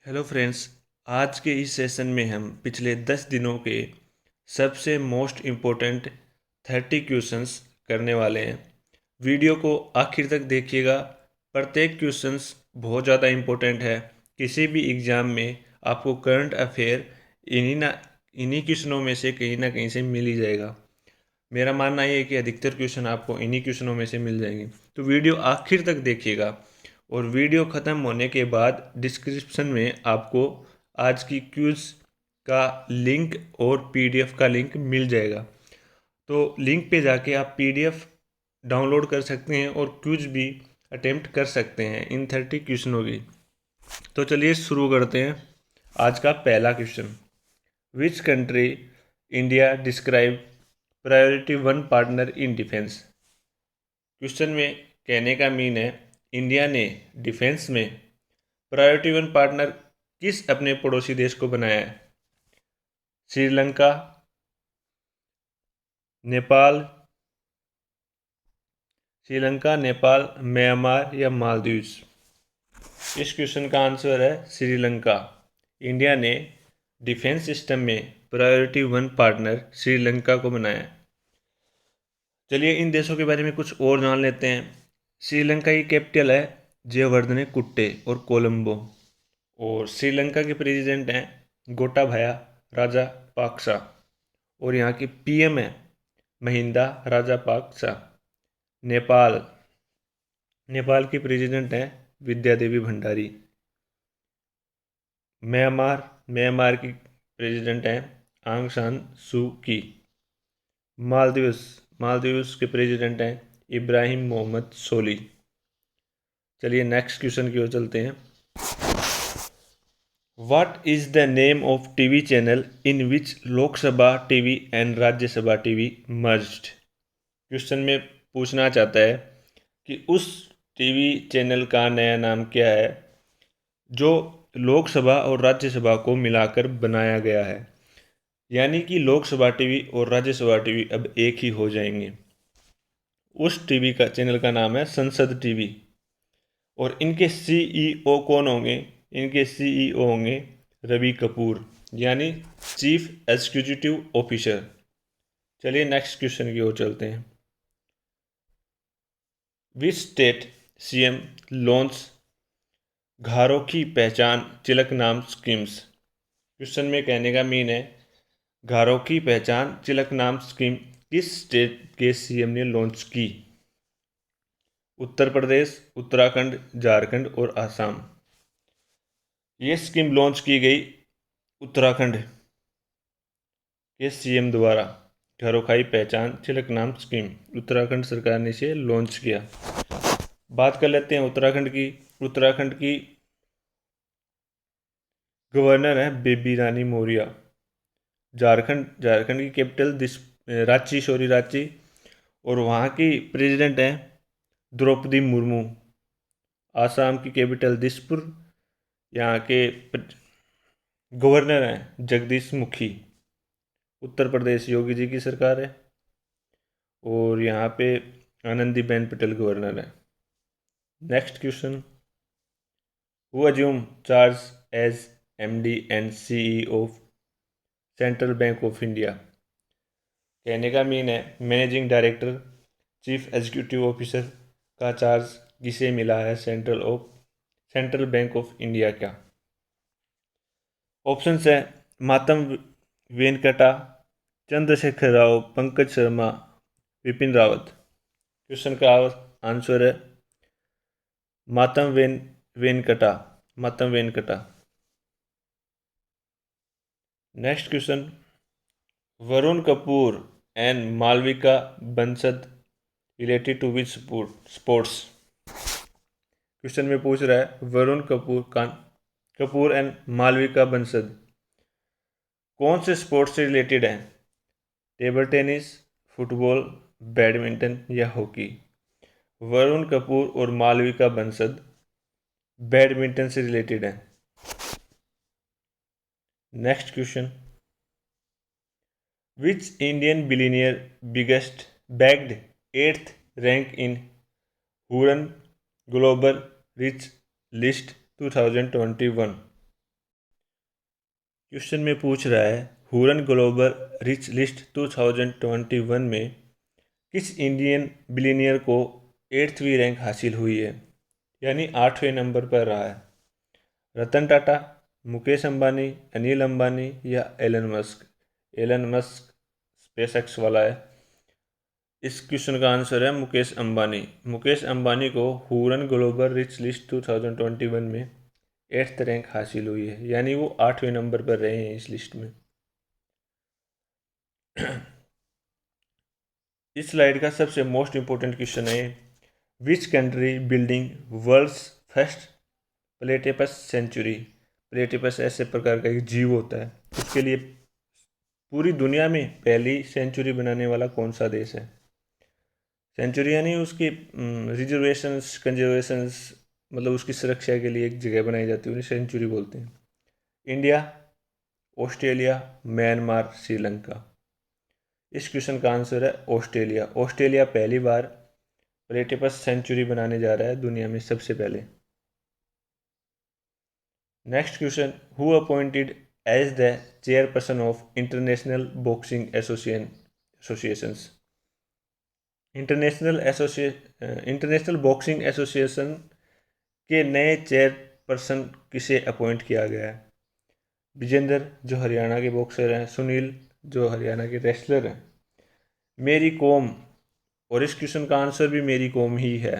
Hello friends. आज के इस सेशन में हम पिछले 10 दिनों के सबसे मोस्ट इम्पोर्टेंट 30 क्वेश्चंस करने वाले हैं। वीडियो को आखिर तक देखिएगा। प्रत्येक क्वेश्चंस बहुत ज़्यादा इम्पोर्टेंट है। किसी भी एग्ज़ाम में आपको करंट अफेयर इन्हीं क्वेश्चनों में से कहीं ना कहीं से मिल ही जाएगा। मेरा मानना ये है कि अधिकतर क्वेश्चन आपको इन्हीं क्वेश्चनों में से मिल जाएंगे, तो वीडियो आखिर तक देखिएगा। और वीडियो ख़त्म होने के बाद डिस्क्रिप्शन में आपको आज की क्विज का लिंक और पीडीएफ का लिंक मिल जाएगा। तो लिंक पे जाके आप पीडीएफ डाउनलोड कर सकते हैं और क्विज भी अटेम्प्ट कर सकते हैं इन 30 क्वेश्चनों की। तो चलिए शुरू करते हैं। आज का पहला question, which country India describe priority one partner in defence. Question में कहने का मीन है, इंडिया ने डिफेंस में प्रायोरिटी वन पार्टनर किस अपने पड़ोसी देश को बनाया है। श्रीलंका, नेपाल, म्यांमार या मालदीव्स। इस क्वेश्चन का आंसर है श्रीलंका। इंडिया ने डिफेंस सिस्टम में प्रायोरिटी वन पार्टनर श्रीलंका को बनाया। चलिए इन देशों के बारे में कुछ और जान लेते हैं। श्रीलंका की कैपिटल है जयवर्धने कुट्टे और कोलंबो। और श्रीलंका के प्रेसिडेंट हैं गोटाबाया राजापाक्सा। और यहाँ की पीएम है महिंदा राजापाक्सा। नेपाल की प्रेसिडेंट हैं विद्या देवी भंडारी। म्यांमार की प्रेसिडेंट हैं आंग सान सू की। मालदीव्स के प्रेसिडेंट हैं इब्राहिम मोहम्मद सोली। चलिए नेक्स्ट क्वेश्चन की ओर चलते हैं। What is the name of TV channel in which Lok Sabha TV and Rajya Sabha TV merged. Question में पूछना चाहता है कि उस टीवी चैनल का नया नाम क्या है जो लोकसभा और राज्यसभा को मिलाकर बनाया गया है। यानी कि लोकसभा टीवी और राज्यसभा टीवी अब एक ही हो जाएंगे। उस टीवी का चैनल का नाम है संसद टीवी। और इनके सीईओ कौन होंगे? इनके सीईओ होंगे रवि कपूर, यानी चीफ एग्जीक्यूटिव ऑफिसर। चलिए नेक्स्ट क्वेश्चन की ओर चलते हैं। विच स्टेट सीएम लॉन्च घरों की पहचान तिलक नाम स्कीम्स। क्वेश्चन में कहने का मीन है, घरों की पहचान तिलक नाम स्कीम किस स्टेट के सीएम ने लॉन्च की। उत्तर प्रदेश, उत्तराखंड, झारखंड और असम। ये स्कीम लॉन्च की गई उत्तराखंड के सीएम द्वारा। घरों की पहचान तिलक नाम स्कीम उत्तराखंड सरकार ने इसे लॉन्च किया। बात कर लेते हैं उत्तराखंड की। उत्तराखंड की गवर्नर है बेबी रानी मौर्य। झारखंड की कैपिटल रांची। और वहाँ की प्रेसिडेंट हैं द्रौपदी मुर्मू। आसाम की कैपिटल दिसपुर। यहाँ के गवर्नर हैं जगदीश मुखी। उत्तर प्रदेश योगी जी की सरकार है और यहाँ पे आनंदीबेन पटेल गवर्नर है। Next question, who assume charge as MD and CEO of Central Bank of India. कहने का मीन है, managing director chief executive officer का चार्ज किसे मिला है सेंट्रल बैंक ऑफ इंडिया का। ऑप्शन है मातम वेंकटा, चंद्रशेखर राव, पंकज शर्मा, विपिन रावत। क्वेश्चन का आंसर है Matam Venkata. Next question, Varun Kapoor and Malvika Bansad related to which sports. Question में पूछ रहा है वरुण कपूर एंड मालविका बंसद कौन से स्पोर्ट्स से रिलेटेड हैं। टेबल टेनिस, फुटबॉल, बैडमिंटन या हॉकी। वरुण कपूर और मालविका बंसद बैडमिंटन से रिलेटेड हैं। Next question, which Indian billionaire bagged 8th rank in Huron global rich list 2021। Question में पूछ रहा है हुरन ग्लोबल रिच लिस्ट 2021 में किस इंडियन बिलियनियर को 8वीं रैंक हासिल हुई है, यानी 8वें नंबर पर रहा है। रतन टाटा, मुकेश अंबानी, अनिल अंबानी या Elon Musk. Elon Musk SpaceX वाला है। इस क्वेश्चन का आंसर है मुकेश अंबानी। मुकेश अंबानी को हुरन ग्लोबल रिच लिस्ट 2021 में 8th रैंक हासिल हुई है, यानी वो 8वें नंबर पर रहे हैं इस लिस्ट में। इस स्लाइड का सबसे मोस्ट इंपॉर्टेंट क्वेश्चन है which country building world's first platypus sanctuary. Platypus ऐसे प्रकार का एक जीव होता है, उसके लिए पूरी दुनिया में पहली सेंचुरी बनाने वाला कौन सा देश है। सेंचुरी यानी उसकी रिजर्वेशंस कंजर्वेशंस, मतलब उसकी सुरक्षा के लिए एक जगह बनाई जाती है, उन्हें सेंचुरी बोलते हैं। India, Australia, Myanmar, Sri Lanka. इस क्वेश्चन का आंसर है ऑस्ट्रेलिया। ऑस्ट्रेलिया पहली बार प्लेटिपस सेंचुरी बनाने जा रहा है दुनिया में सबसे पहले। Next question, who appointed as the chairperson of International Boxing Associations. International Boxing Association के नए चेयरपर्सन किसे अपॉइंट किया गया है। विजेंद्र जो हरियाणा के बॉक्सर हैं, सुनील जो हरियाणा के रेसलर हैं, मेरी कॉम, और इस क्वेश्चन का आंसर भी मेरी कॉम ही है।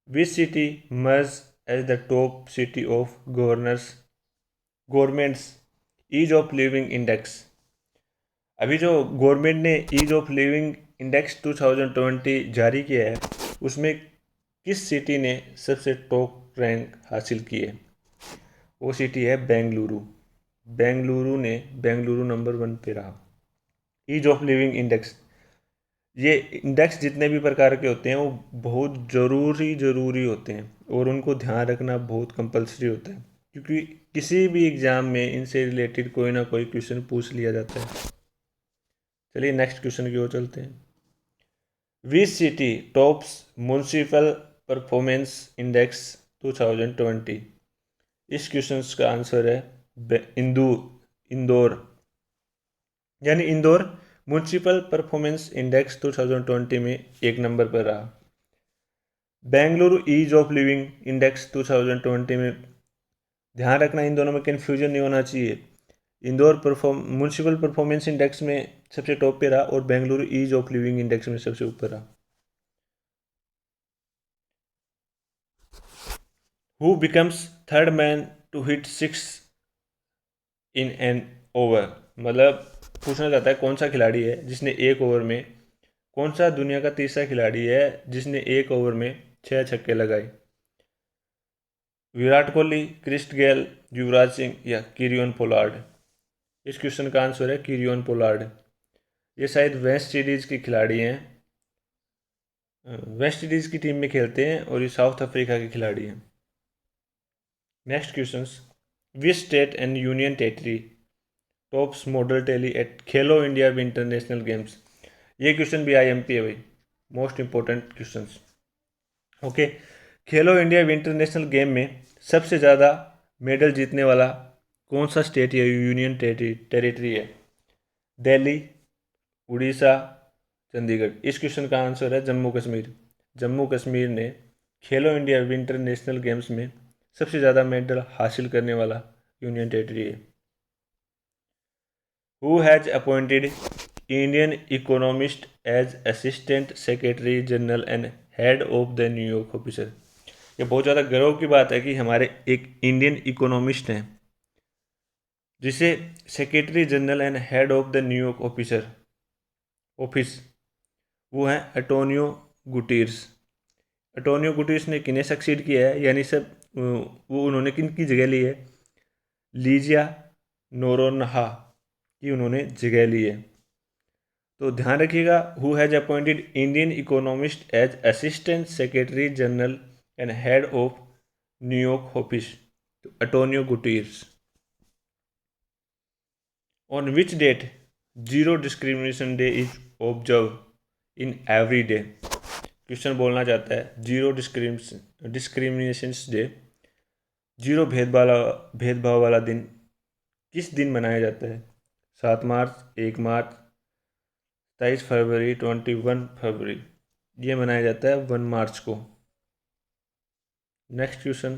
Which city merge as the top city of government's ease of living index. अभी जो गवर्नमेंट ने ईज ऑफ लिविंग इंडेक्स 2020 जारी किया है, उसमें किस सिटी ने सबसे टॉप रैंक हासिल की है। वो सिटी है बेंगलुरु। बेंगलुरु नंबर 1 पे रहा। ईज ऑफ लिविंग इंडेक्स, ये इंडेक्स जितने भी प्रकार के होते हैं वो बहुत ज़रूरी होते हैं और उनको ध्यान रखना बहुत कंपलसरी होता है, क्योंकि किसी भी एग्ज़ाम में इनसे रिलेटेड कोई ना कोई क्वेश्चन पूछ लिया जाता है। चलिए नेक्स्ट क्वेश्चन की ओर चलते हैं। Which city tops municipal performance index 2020। इस क्वेश्चन का आंसर है इंदौर, यानी इंदौर म्यूनिसिपल परफॉर्मेंस इंडेक्स 2020 में 1 नंबर पर रहा। Bengaluru ease of living index 2020 में, ध्यान रखना इन दोनों में कन्फ्यूजन नहीं होना चाहिए। इंदौर म्यूनिसिपल परफॉर्मेंस इंडेक्स में सबसे टॉप पे रहा और Bengaluru ease of living index में सबसे ऊपर रहा। Who becomes third man to hit 6 in an over. मतलब पूछना चाहता है कौन सा खिलाड़ी है जिसने एक ओवर में, कौन सा दुनिया का तीसरा खिलाड़ी है जिसने एक ओवर में 6 छक्के लगाए। विराट कोहली, क्रिस गेल, युवराज सिंह या किरियन पोलार्ड। इस क्वेश्चन का आंसर है किरियन पोलार्ड। ये शायद वेस्ट इंडीज़ के खिलाड़ी हैं, वेस्ट इंडीज़ की टीम में खेलते हैं और ये साउथ अफ्रीका के खिलाड़ी हैं। Next question, which state and union territory tops medal tally at Khelo India International Games. ये क्वेश्चन भी IMP है भाई, most important question. Okay, Khelo India International Game में सबसे ज़्यादा मेडल जीतने वाला कौन सा स्टेट या यूनियन टेरिटरी है। दिल्ली, उड़ीसा, चंडीगढ़। इस क्वेश्चन का आंसर है जम्मू कश्मीर। जम्मू कश्मीर ने खेलो इंडिया इंटरनेशनल गेम्स में सबसे ज़्यादा मेडल हासिल करने वाला यूनियन टेरिटरी है। Who has appointed Indian economist as assistant secretary general and head of the New York officer. ये बहुत ज़्यादा गर्व की बात है कि हमारे एक इंडियन इकोनॉमिस्ट हैं जिसे secretary general and head of the New York office, वो हैं एंटोनियो गुटेरेस। एंटोनियो गुटेरेस ने किन्हें सक्सीड किया है, यानी सब वो उन्होंने किन की जगह ली है। लीजिया नोरोन्हा की उन्होंने जगह ली है। तो ध्यान रखिएगा, who has appointed Indian economist as assistant secretary general and head of New York office, तो Antonio Guterres. On which date zero discrimination day is observe in every day. Question बोलना चाहता है जीरो डिस्क्रिमिनेशन डे, जीरो भेदभाव वाला दिन किस दिन मनाया जाता है? 7 मार्च, 1 मार्च, 23 फरवरी, 21 फरवरी। ये मनाया जाता है 1 मार्च को। Next question,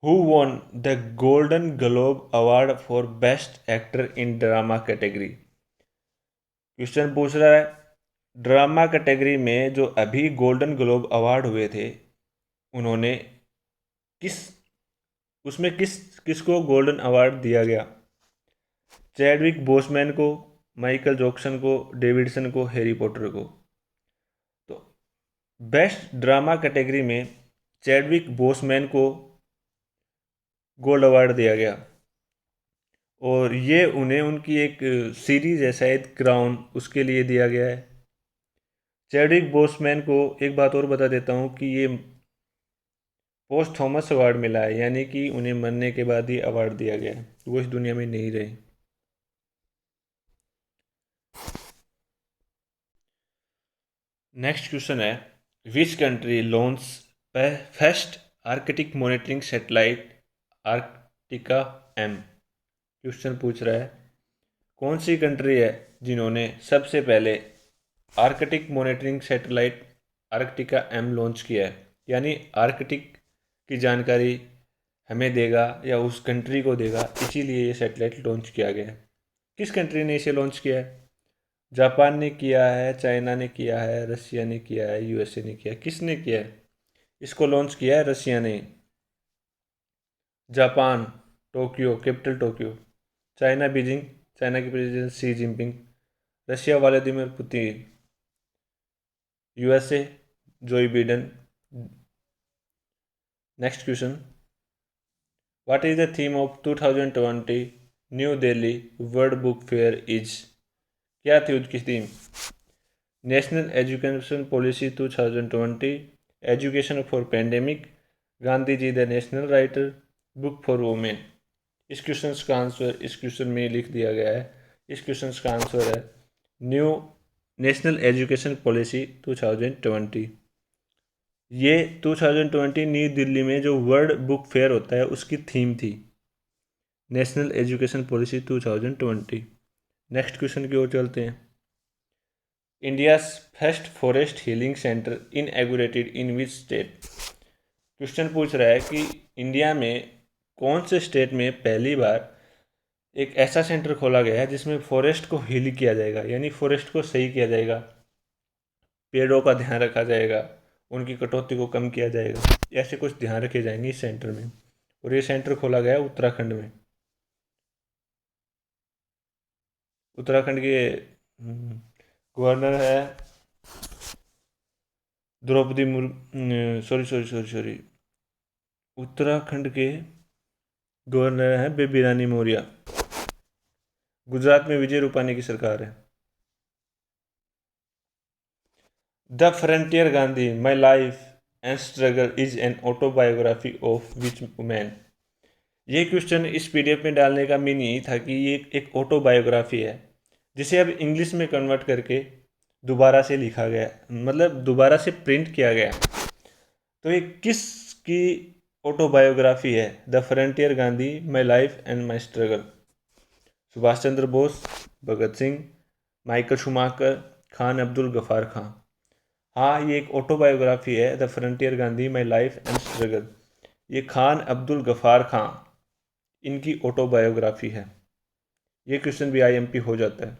who won the golden globe award for best actor in drama category? Question पूछ रहा है ड्रामा कैटेगरी में जो अभी गोल्डन ग्लोब अवार्ड हुए थे, उन्होंने किस उसमें किसको गोल्डन अवार्ड दिया गया? चैडविक बोसमैन को, माइकल जॉक्सन को, डेविडसन को, हैरी पॉटर को। तो बेस्ट ड्रामा कैटेगरी में चैडविक बोसमैन को गोल्ड अवार्ड दिया गया, और ये उन्हें उनकी एक सीरीज है शायद क्राउन, उसके लिए दिया गया है। चैडविक बोसमैन को एक बात और बता देता हूँ कि ये पोस्ट थॉमस अवार्ड मिला है, यानी कि उन्हें मरने के बाद ही अवार्ड दिया गया है, वो इस दुनिया में नहीं रहे। नेक्स्ट क्वेश्चन है which country launch first Arctic monitoring satellite Arktika M? Question पूछ रहा है कौन सी कंट्री है जिन्होंने सबसे पहले Arctic monitoring satellite Arktika M launch किया है, यानी आर्कटिक की जानकारी हमें देगा या उस कंट्री को देगा, इसीलिए ये सैटेलाइट लॉन्च किया गया है। किस कंट्री ने इसे लॉन्च किया है? जापान ने किया है, चाइना ने किया है, रशिया ने किया है, यूएसए ने किया है? किसने किया है? इसको लॉन्च किया है रशिया ने। Japan Tokyo, capital Tokyo. China Beijing, China के president Xi Jinping. Russia Vladimir Putin. USA Joe Biden. Next question, what is the theme of 2020 New Delhi world book fair is? क्या थी उसकी theme? National education policy 2020, education for pandemic, Gandhi ji the national writer, book for women. इस question का answer इस question में लिख दिया गया है। इस क्वेश्चन का आंसर है न्यू नेशनल एजुकेशन पॉलिसी 2020। ये 2020 न्यू दिल्ली में जो वर्ल्ड बुक फेयर होता है उसकी थीम थी, national education policy 2020। Next question की ओर चलते हैं। India first forest healing centre inaugurated in which state? Question पूछ रहा है कि इंडिया में कौन से स्टेट में पहली बार एक ऐसा सेंटर खोला गया है जिसमें फॉरेस्ट को हील किया जाएगा, यानी फॉरेस्ट को सही किया जाएगा, पेड़ों का ध्यान रखा जाएगा, उनकी कटौती को कम किया जाएगा, ऐसे कुछ ध्यान रखे जाएंगे इस सेंटर में। और ये सेंटर खोला गया है उत्तराखंड में। उत्तराखंड के गवर्नर है द्रौपदी मुर्मू, सॉरी, उत्तराखंड के गवर्नर हैं बेबी रानी मौर्य। गुजरात में विजय रूपानी की सरकार है। The frontier Gandhi my life and struggle is an autobiography of which man? ये क्वेश्चन इस पीडीएफ में डालने का मीन यही था कि ये एक ऑटोबायोग्राफी है, जिसे अब इंग्लिश में कन्वर्ट करके दोबारा से लिखा गया, मतलब दोबारा से प्रिंट किया गया। तो ये किसकी ऑटोबायोग्राफी है? The frontier Gandhi my life and my struggle. Subhash Chandra Bose, Bhagat Singh, Michael Schumacher, Khan Abdul Ghaffar Khan. हाँ, ये एक ऑटोबायोग्राफी है, the frontier Gandhi my life and struggle. ये खान अब्दुल गफ़ार खां, इनकी ऑटोबायोग्राफी है। ये क्वेश्चन भी आईएमपी हो जाता है।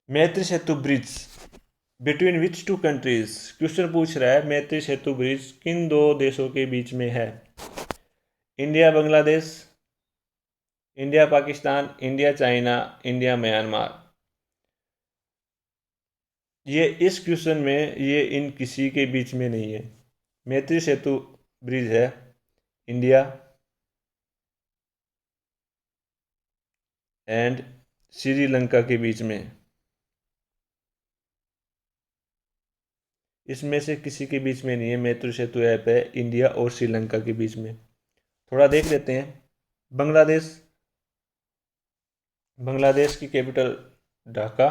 Maitri Setu bridge between which two countries? Question पूछ रहा है मैत्री सेतु ब्रिज किन दो देशों के बीच में है? India Bangladesh, India Pakistan, India China, India Myanmar. ये इस क्वेश्चन में ये इन किसी के बीच में नहीं है। मैत्री सेतु ब्रिज है इंडिया एंड श्रीलंका के बीच में। इसमें से किसी के बीच में नहीं है। मैत्री सेतु ऐप है इंडिया और श्रीलंका के बीच में। थोड़ा देख लेते हैं। बांग्लादेश, बांग्लादेश की कैपिटल ढाका,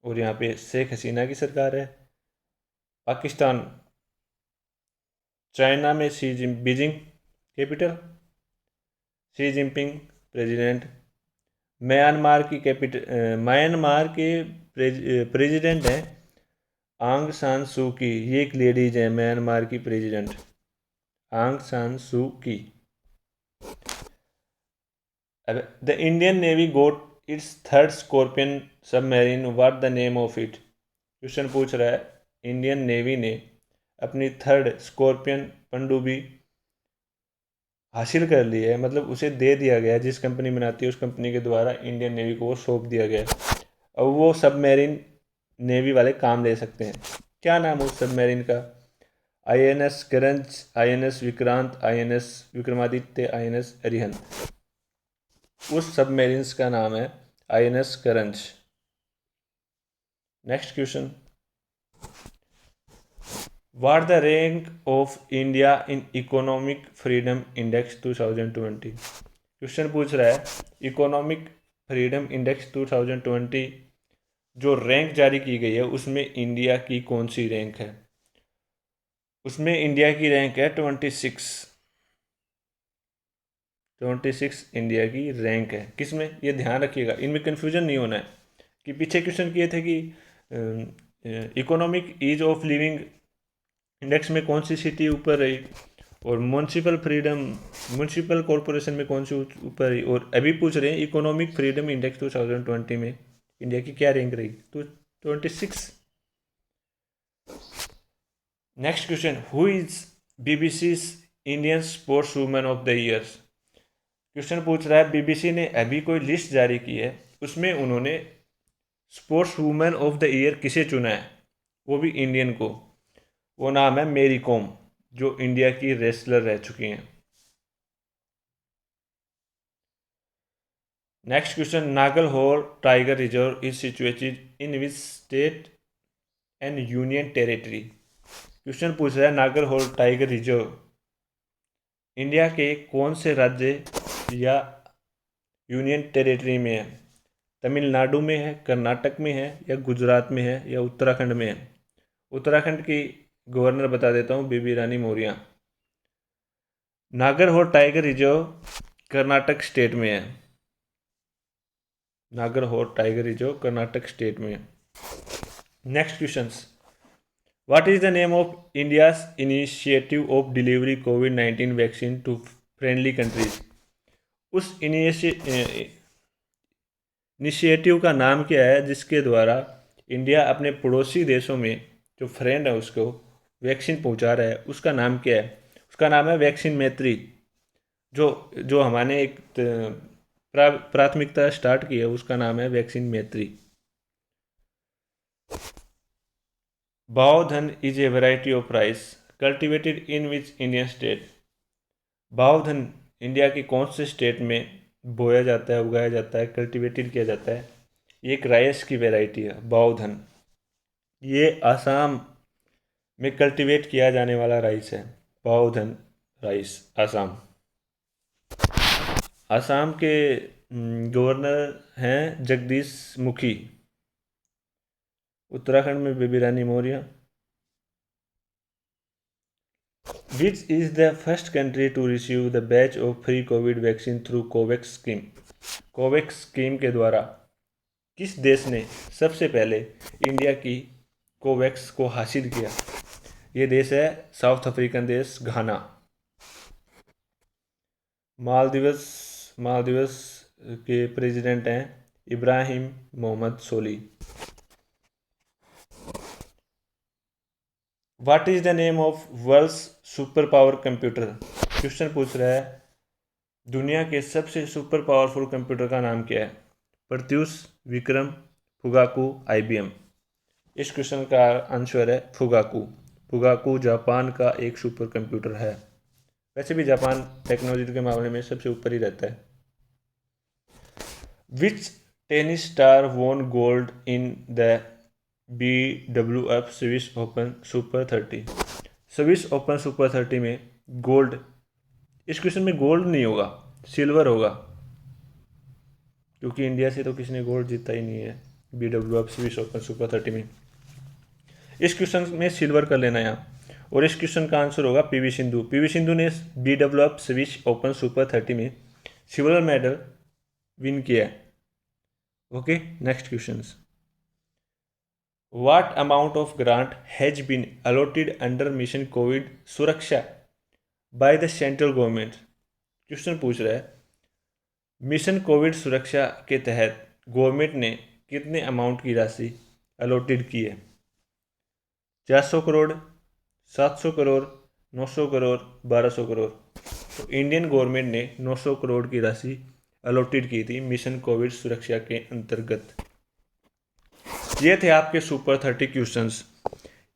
और यहाँ पे शेख हसीना की सरकार है। पाकिस्तान, चाइना में Beijing capital, Xi Jinping president. Myanmar के प्रेसिडेंट हैं आंग सान सू की। ये एक लेडीज है म्यांमार की प्रेसिडेंट, आंग San Suu Kyi. The Indian Navy got its third Scorpene submarine, what the name of it. Question पूछ रहा है इंडियन नेवी ने अपनी थर्ड स्कॉर्पियन पनडुब्बी हासिल कर ली है, मतलब उसे दे दिया गया, जिस कंपनी बनाती है उस कंपनी के द्वारा इंडियन नेवी को वो सौंप दिया गया। अब वो सबमरीन नेवी वाले काम ले सकते हैं। क्या नाम उस सबमरीन का? INS करंज, INS Vikrant, INS Vikramaditya, INS Arihant. उस सबमरीन्स का नाम है INS Karanj. Next question, what the rank of India in economic freedom index 2020। Question पूछ रहा है इकोनॉमिक फ्रीडम इंडेक्स 2020 जो रैंक जारी की गई है उसमें इंडिया की कौन सी रैंक है? उसमें इंडिया की रैंक है 26। 26 इंडिया की रैंक है। किसमें? ये ध्यान रखिएगा, इनमें कन्फ्यूजन नहीं होना है कि पीछे क्वेश्चन किए थे कि economic ease of living index में कौन सी सिटी ऊपर रही, और म्यूनसिपल कॉरपोरेशन में कौन सी ऊपर रही, और अभी पूछ रहे हैं इकोनॉमिक फ्रीडम इंडेक्स 2020 में इंडिया की क्या रैंक रही, तो 26। Next question, who is BBC Indian sports women of the year. Question पूछ रहा है BBC ने अभी कोई लिस्ट जारी की है, उसमें उन्होंने sports women of the year किसे चुना है, वो भी इंडियन को। वो नाम है मेरी कॉम, जो इंडिया की रेसलर रह चुकी हैं। Next question, Nagarhole tiger reserve is situated in which state and union territory. Question पूछ रहा है नागरहोल टाइगर रिजर्व इंडिया के कौन से राज्य या यूनियन टेरिटरी में है? तमिलनाडु में है, कर्नाटक में है, या गुजरात में है, या उत्तराखंड में है? उत्तराखंड की गवर्नर बता देता हूँ, Baby Rani Maurya. Nagarhole tiger reserve Karnataka state में है। Nagarhole tiger reserve Karnataka state में है। Next questions, what is the name of India's initiative of delivery कोविड-19 वैक्सीन टू फ्रेंडली कंट्रीज। उस इनिशिएटिव का नाम क्या है जिसके द्वारा इंडिया अपने पड़ोसी देशों में जो फ्रेंड है उसको वैक्सीन पहुंचा रहा है, उसका नाम क्या है? उसका नाम है वैक्सीन मैत्री। जो जो हमारे एक प्राथमिकता स्टार्ट की है उसका नाम है vaccine Maitri. Baodhan is a variety of rice cultivated in which Indian state. Baodhan India के कौन से स्टेट में बोया जाता है, उगाया जाता है, कल्टिवेटेड किया जाता है? ये एक राइस की वैरायटी है बाओधन। ये आसाम में कल्टीवेट किया जाने वाला राइस है, बाओधन राइस, आसाम। आसाम के गवर्नर हैं जगदीश मुखी। उत्तराखंड में Baby Rani Maurya. Which is the first country to receive the batch of free Covid vaccine through COVAX scheme. COVAX scheme के द्वारा किस देश ने सबसे पहले इंडिया की कोवैक्स को हासिल किया? ये देश है साउथ अफ्रीकन देश घाना। मालदीव्स के प्रेसिडेंट हैं Ibrahim Mohamed Solih. What is the name of world's super power computer. Question पूछ रहा है दुनिया के सबसे सुपर पावरफुल कंप्यूटर का नाम क्या है? Pratyush, Vikram, Fugaku, IBM। इस क्वेश्चन का आंसर है फुगाकू। फुगाकू जापान का एक सुपर कंप्यूटर है। वैसे भी जापान टेक्नोलॉजी के मामले में सबसे ऊपर ही रहता है। Which tennis star won gold in the BWF Swiss open super 30। Swiss open super 30 में गोल्ड, इस क्वेश्चन में गोल्ड नहीं होगा, सिल्वर होगा, क्योंकि इंडिया से तो किसी ने गोल्ड जीता ही नहीं है। BWF स्विस ओपन सुपर 30 में। इस क्वेश्चन में सिल्वर कर लेना यहाँ, और इस क्वेश्चन का आंसर होगा पीवी सिंधु। पीवी सिंधु ने BWF स्विस ओपन सुपर 30 में सिल्वर मेडल विन किया है। Okay, next question. What amount of grant has been allotted under mission Covid सुरक्षा by the central government? Question पूछ रहा है मिशन कोविड सुरक्षा के तहत गवर्नमेंट ने कितने अमाउंट की राशि अलॉटेड की है? 400 करोड़, 700 करोड़, 900 करोड़, 1200 करोड़। तो इंडियन गवर्नमेंट ने 900 करोड़ की राशि अलॉटेड की थी मिशन कोविड सुरक्षा के अंतर्गत। ये थे आपके सुपर 30 क्वेश्चंस।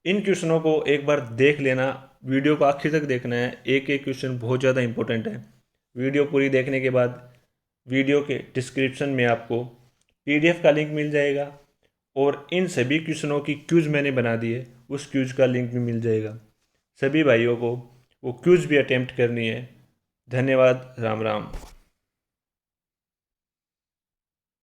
इन क्वेश्चनों को एक बार देख लेना, वीडियो को आखिर तक देखना है, एक एक क्वेश्चन बहुत ज़्यादा इंपॉर्टेंट है। वीडियो पूरी देखने के बाद वीडियो के डिस्क्रिप्शन में आपको PDF का लिंक मिल जाएगा, और इन सभी क्वेश्चनों की क्यूज मैंने बना दी है, उस क्यूज का लिंक भी मिल जाएगा। सभी भाइयों को वो क्यूज भी अटेम्प्ट करनी है। धन्यवाद, राम राम।